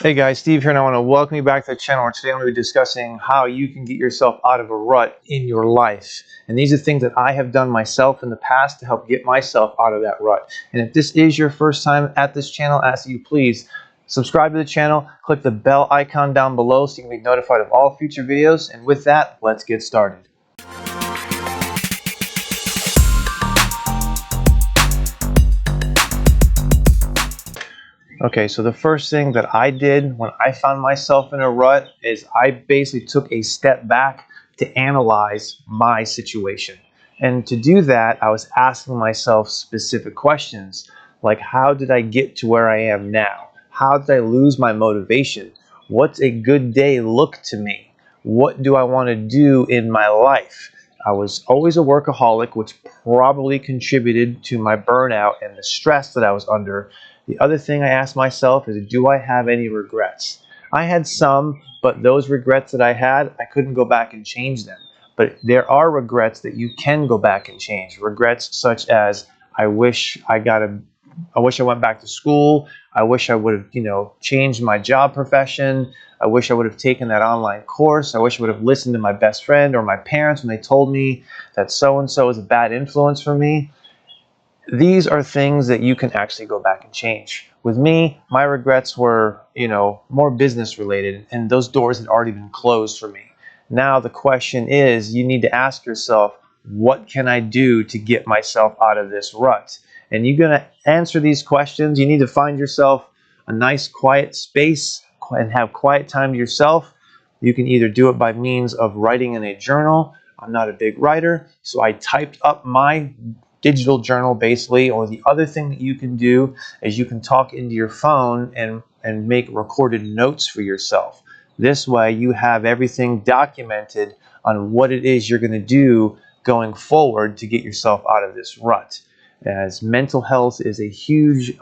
Hey guys, Steve here, and I want to welcome you back to the channel where today I'm going to be discussing how you can get yourself out of a rut in your life. And these are things that I have done myself in the past to help get myself out of that rut. And if this is your first time at this channel, I ask you please subscribe to the channel, click the bell icon down below so you can be notified of all future videos. And with that, let's get started. Okay, so the first thing that I did when I found myself in a rut is I basically took a step back to analyze my situation. And to do that, I was asking myself specific questions like, how did I get to where I am now? How did I lose my motivation? What's a good day look to me? What do I want to do in my life? I was always a workaholic, which probably contributed to my burnout and the stress that I was under. The other thing I asked myself is, do I have any regrets? I had some, but those regrets that I had, I couldn't go back and change them. But there are regrets that you can go back and change. Regrets such as, I wish I went back to school. I wish I would have, changed my job profession. I wish I would have taken that online course. I wish I would have listened to my best friend or my parents when they told me that so-and-so is a bad influence for me. These are things that you can actually go back and change. With me, my regrets were, more business related, and those doors had already been closed for me. Now the question is, you need to ask yourself, what can I do to get myself out of this rut? And you're going to answer these questions. You need to find yourself a nice quiet space and have quiet time to yourself. You can either do it by means of writing in a journal. I'm not a big writer, so I typed up my digital journal basically, or the other thing that you can do is you can talk into your phone and make recorded notes for yourself. This way you have everything documented on what it is you're going to do going forward to get yourself out of this rut. As mental health is a huge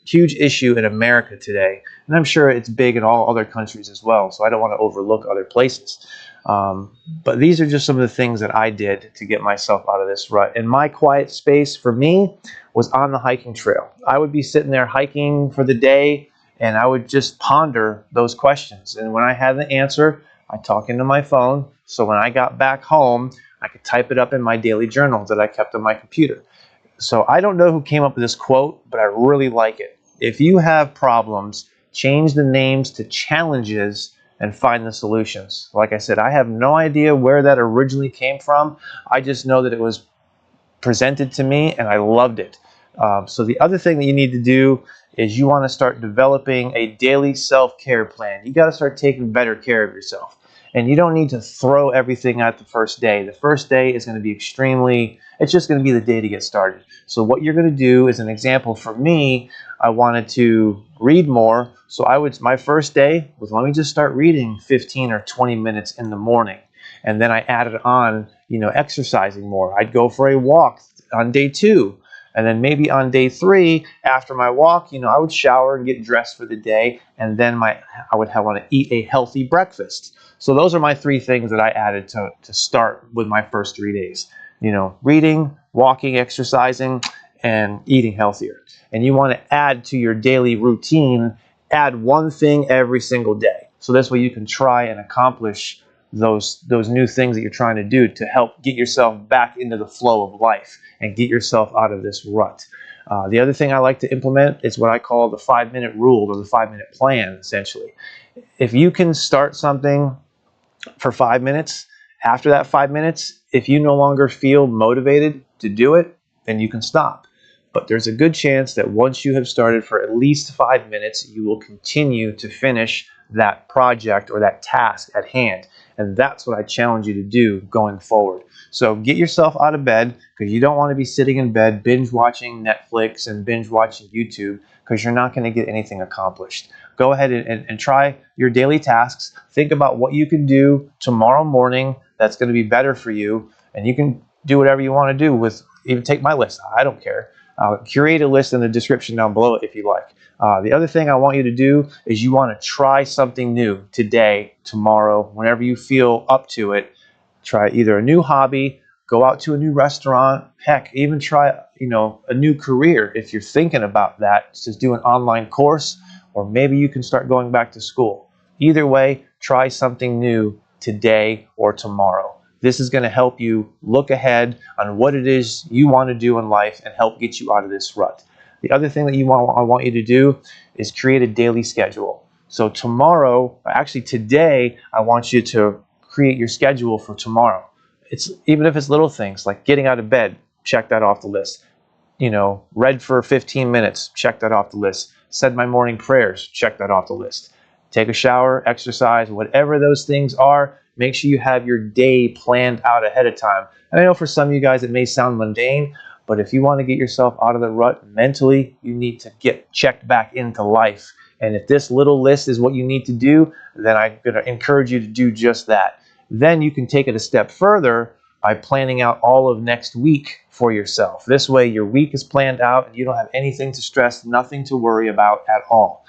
issue in America today, and I'm sure it's big in all other countries as well, so I don't want to overlook other places. But these are just some of the things that I did to get myself out of this rut. And my quiet space for me was on the hiking trail. I would be sitting there hiking for the day, and I would just ponder those questions. And when I had the answer, I'd talk into my phone. So when I got back home, I could type it up in my daily journal that I kept on my computer. So I don't know who came up with this quote, but I really like it. If you have problems, change the names to challenges and find the solutions. Like I said, I have no idea where that originally came from. I just know that it was presented to me and I loved it. So the other thing that you need to do is you want to start developing a daily self-care plan. You got to start taking better care of yourself. And you don't need to throw everything at the first day. The first day is going to be it's just going to be the day to get started. So what you're going to do is, an example for me, I wanted to read more. So my first day was, let me just start reading 15 or 20 minutes in the morning. And then I added on, exercising more. I'd go for a walk on day 2. And then maybe on day 3, after my walk, I would shower and get dressed for the day. And then I would want to eat a healthy breakfast. So those are my 3 things that I added to start with my first 3 days. Reading, walking, exercising, and eating healthier. And you want to add to your daily routine, add one thing every single day. So this way you can try and accomplish those new things that you're trying to do to help get yourself back into the flow of life and get yourself out of this rut. The other thing I like to implement is what I call the 5-minute rule, or the 5-minute plan, essentially. If you can start something for 5 minutes, after that 5 minutes, if you no longer feel motivated to do it, then you can stop. But there's a good chance that once you have started for at least 5 minutes, you will continue to finish that project or that task at hand. And that's what I challenge you to do going forward. So get yourself out of bed, because you don't want to be sitting in bed binge watching Netflix and binge watching YouTube, because you're not going to get anything accomplished. Go ahead and try your daily tasks. Think about what you can do tomorrow morning that's going to be better for you. And you can do whatever you want to do with, even take my list. I don't care. Curate a list in the description down below if you like. The other thing I want you to do is you want to try something new today, tomorrow, whenever you feel up to it. Try either a new hobby, go out to a new restaurant, heck, even try a new career if you're thinking about that. Just do an online course or maybe you can start going back to school. Either way, try something new today or tomorrow. This is going to help you look ahead on what it is you want to do in life and help get you out of this rut. The other thing that I want you to do is create a daily schedule. So tomorrow, actually today, I want you to create your schedule for tomorrow. It's even if it's little things like getting out of bed, check that off the list. Read for 15 minutes, check that off the list. Said my morning prayers, check that off the list. Take a shower, exercise, whatever those things are, make sure you have your day planned out ahead of time. And I know for some of you guys it may sound mundane, but if you want to get yourself out of the rut mentally, you need to get checked back into life. And if this little list is what you need to do, then I'm going to encourage you to do just that. Then you can take it a step further by planning out all of next week for yourself. This way your week is planned out and you don't have anything to stress, nothing to worry about at all.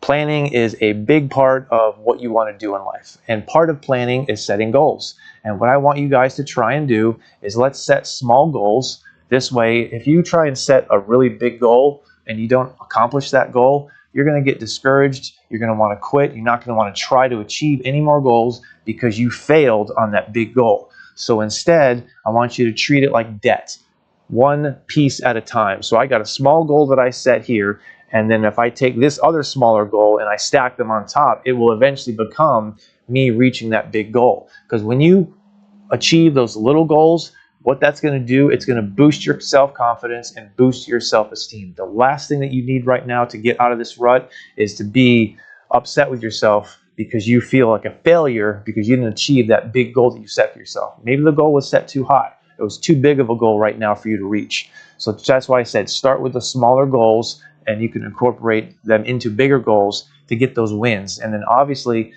Planning is a big part of what you want to do in life. And part of planning is setting goals. And what I want you guys to try and do is let's set small goals. This way, if you try and set a really big goal and you don't accomplish that goal, you're going to get discouraged. You're going to want to quit. You're not going to want to try to achieve any more goals because you failed on that big goal. So instead, I want you to treat it like debt, one piece at a time. So I got a small goal that I set here. And then if I take this other smaller goal and I stack them on top, it will eventually become me reaching that big goal. Because when you achieve those little goals, what that's going to do, it's going to boost your self-confidence and boost your self-esteem. The last thing that you need right now to get out of this rut is to be upset with yourself because you feel like a failure because you didn't achieve that big goal that you set for yourself. Maybe the goal was set too high. It was too big of a goal right now for you to reach. So that's why I said start with the smaller goals, and you can incorporate them into bigger goals to get those wins. And then obviously,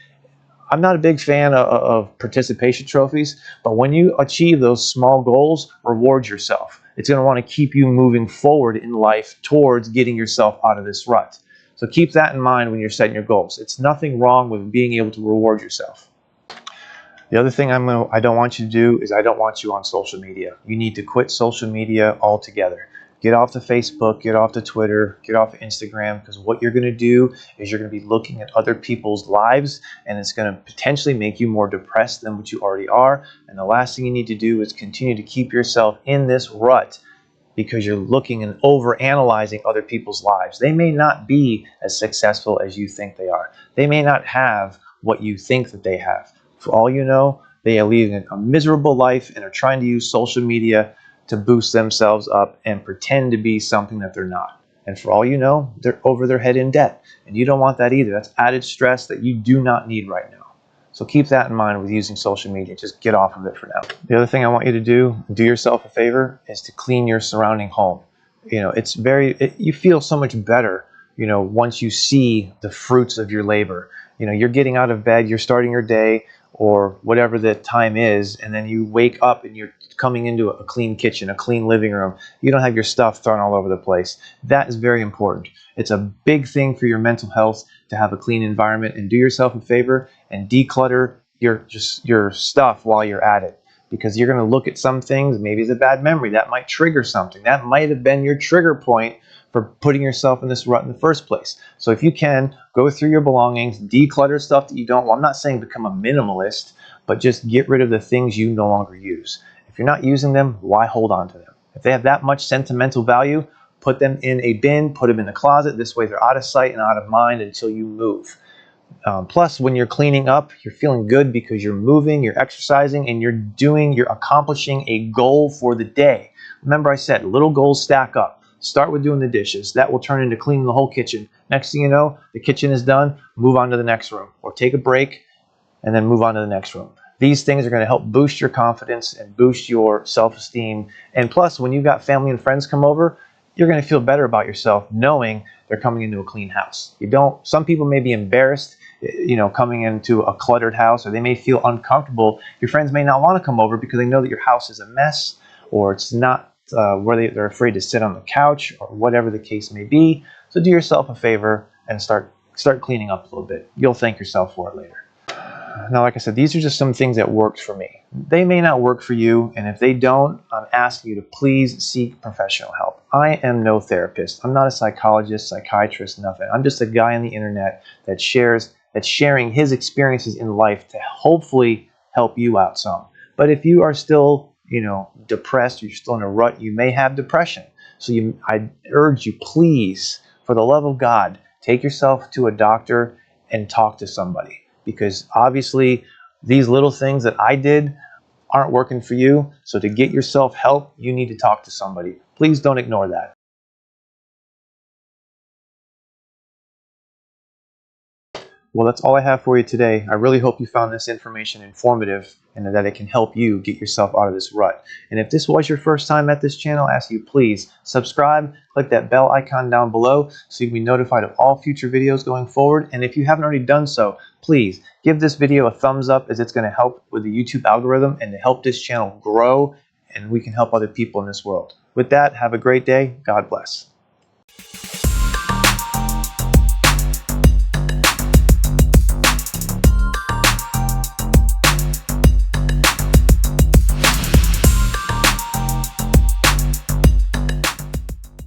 I'm not a big fan of participation trophies, but when you achieve those small goals, reward yourself. It's going to want to keep you moving forward in life towards getting yourself out of this rut. So keep that in mind when you're setting your goals. It's nothing wrong with being able to reward yourself. The other thing I don't want you to do is I don't want you on social media. You need to quit social media altogether. Get off the Facebook, get off the Twitter, get off Instagram, because what you're going to do is you're going to be looking at other people's lives, and it's going to potentially make you more depressed than what you already are. And the last thing you need to do is continue to keep yourself in this rut because you're looking and over-analyzing other people's lives. They may not be as successful as you think they are. They may not have what you think that they have. For all you know, they are leading a miserable life and are trying to use social media to boost themselves up and pretend to be something that they're not. And for all you know, they're over their head in debt. And you don't want that either. That's added stress that you do not need right now. So keep that in mind with using social media. Just get off of it for now. The other thing I want you to do yourself a favor, is to clean your surrounding home. You feel so much better, once you see the fruits of your labor. You're getting out of bed, you're starting your day, or whatever the time is, and then you wake up and you're coming into a clean kitchen, a clean living room. You don't have your stuff thrown all over the place. That is very important. It's a big thing for your mental health to have a clean environment, and do yourself a favor and declutter your stuff while you're at it, because you're going to look at some things, maybe it's a bad memory, that might trigger something. That might have been your trigger point for putting yourself in this rut in the first place. So if you can, go through your belongings, declutter stuff that you don't want. I'm not saying become a minimalist, but just get rid of the things you no longer use. If you're not using them, why hold on to them? If they have that much sentimental value, put them in a bin, put them in the closet. This way they're out of sight and out of mind until you move. Plus, when you're cleaning up, you're feeling good because you're moving, you're exercising, and you're accomplishing a goal for the day. Remember I said, little goals stack up. Start with doing the dishes. That will turn into cleaning the whole kitchen. Next thing you know, the kitchen is done. Move on to the next room, or take a break and then move on to the next room. These things are going to help boost your confidence and boost your self-esteem. And plus, when you've got family and friends come over, you're going to feel better about yourself knowing they're coming into a clean house. Some people may be embarrassed, coming into a cluttered house, or they may feel uncomfortable. Your friends may not want to come over because they know that your house is a mess, or it's not where they're afraid to sit on the couch, or whatever the case may be. So do yourself a favor and start cleaning up a little bit. You'll thank yourself for it later. Now, like I said, these are just some things that worked for me. They may not work for you, and if they don't, I'm asking you to please seek professional help. I am no therapist. I'm not a psychologist, psychiatrist, nothing. I'm just a guy on the internet that's sharing his experiences in life to hopefully help you out some. But if you are still, depressed, you're still in a rut, you may have depression. So I urge you, please, for the love of God, take yourself to a doctor and talk to somebody. Because obviously these little things that I did aren't working for you. So to get yourself help, you need to talk to somebody. Please don't ignore that. Well, that's all I have for you today. I really hope you found this information informative and that it can help you get yourself out of this rut. And if this was your first time at this channel, I ask you please subscribe, click that bell icon down below so you can be notified of all future videos going forward. And if you haven't already done so, please give this video a thumbs up, as it's going to help with the YouTube algorithm and to help this channel grow, and we can help other people in this world. With that, have a great day. God bless.